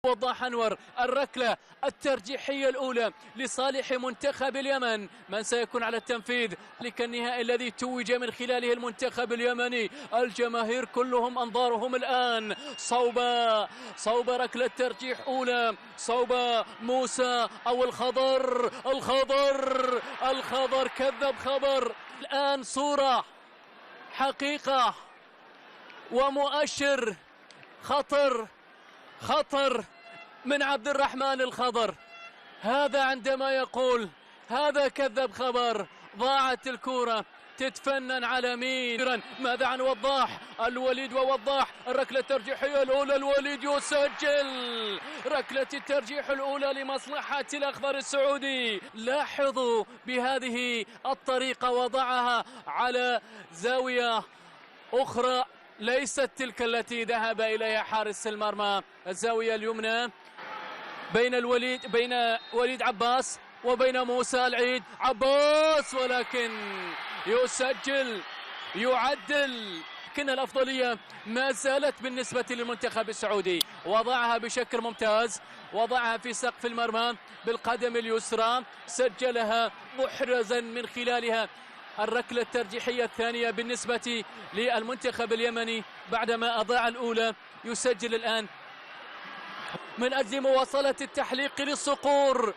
وضاح أنور. الركلة الترجيحية الأولى لصالح منتخب اليمن. من سيكون على التنفيذ لك النهائي الذي توج من خلاله المنتخب اليمني؟ الجماهير كلهم أنظارهم الآن صوب ركلة ترجيح أولى، صوب موسى أو الخضر. كذب خبر. الآن صورة حقيقة ومؤشر خطر من عبد الرحمن الخضر. هذا عندما يقول هذا كذب خبر. ضاعت الكرة تتفنن على مين؟ ماذا عن وضاح؟ الوليد ووضاح. الركلة الترجيحية الأولى، الوليد يسجل ركلة الترجيح الأولى لمصلحة الأخضر السعودي. لاحظوا بهذه الطريقة وضعها على زاوية أخرى ليست تلك التي ذهب إليها حارس المرمى. الزاوية اليمنى بين وليد عباس وبين موسى العيد. عباس ولكن يسجل يعدل. لكن الأفضلية ما زالت بالنسبة للمنتخب السعودي. وضعها بشكل ممتاز، وضعها في سقف المرمى بالقدم اليسرى، سجلها محرزا من خلالها الركلة الترجيحية الثانية بالنسبة للمنتخب اليمني بعدما أضاع الأولى. يسجل الآن من أجل مواصلة التحليق للصقور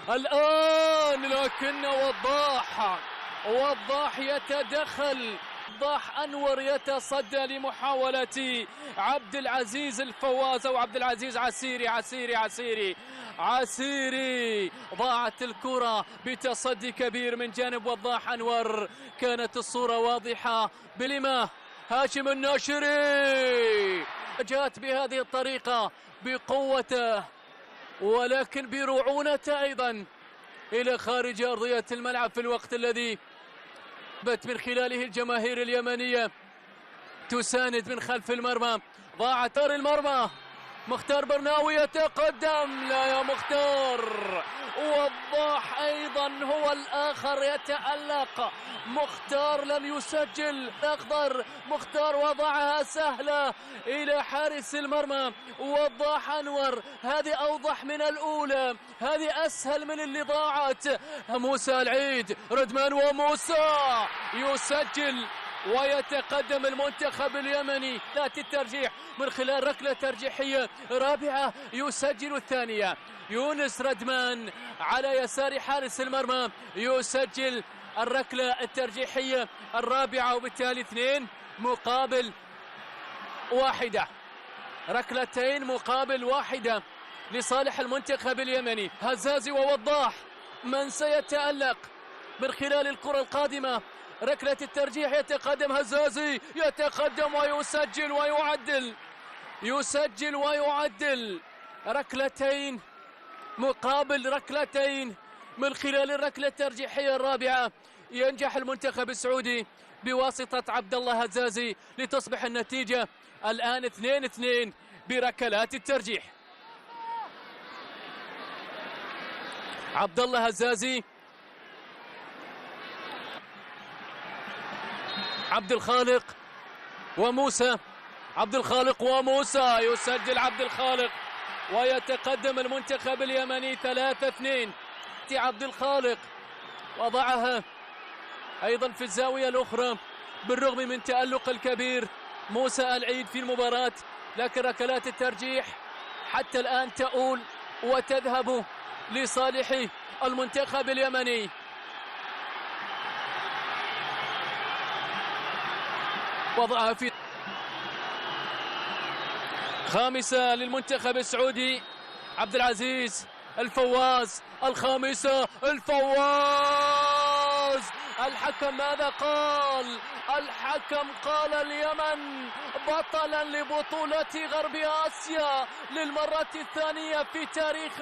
الآن، لكن وضاح يتدخل. وضاح أنور يتصدى لمحاولة عبد العزيز الفواز أو عبد العزيز عسيري. ضاعت الكرة بتصدي كبير من جانب وضاح أنور. كانت الصورة واضحة. بلما هاشم الناشري جاءت بهذه الطريقة بقوته ولكن برعونته أيضا إلى خارج أرضية الملعب في الوقت الذي بت من خلاله الجماهير اليمنية تساند من خلف المرمى. ضاعت المرمى. مختار برناوي يتقدم. لا يا مختار. وضاح أيضا هو الآخر يتألق. مختار لم يسجل. الأخضر مختار وضعها سهلة إلى حارس المرمى. وضاح أنور. هذه أوضح من الأولى، هذه أسهل من اللي ضاعت. موسى العيد ردمان وموسى يسجل ويتقدم المنتخب اليمني ذات الترجيح من خلال ركلة ترجيحية رابعة. يسجل الثانية. يونس ردمان على يسار حارس المرمى يسجل الركلة الترجيحية الرابعة، وبالتالي 2 مقابل 1. ركلتين مقابل 1 لصالح المنتخب اليمني. هزازي ووضاح. من سيتألق من خلال الكرة القادمة؟ ركلة الترجيح. يتقدم هزازي، يتقدم يسجل ويعدل. ركلتين مقابل ركلتين من خلال الركلة الترجيحية الرابعة. ينجح المنتخب السعودي بواسطة عبد الله هزازي لتصبح النتيجة الآن 2-2 بركلات الترجيح. عبد الله هزازي، عبد الخالق وموسى. يسجل عبد الخالق ويتقدم المنتخب اليمني 3-2. عبد الخالق وضعها أيضا في الزاوية الأخرى بالرغم من تألق الكبير موسى العيد في المباراة، لكن ركلات الترجيح حتى الآن تؤول وتذهب لصالح المنتخب اليمني. وضعها في 5 للمنتخب السعودي. عبد العزيز الفواز. 5 الفواز. الحكم ماذا قال؟ الحكم قال اليمن بطلا لبطولة غرب آسيا للمرة الثانية في تاريخ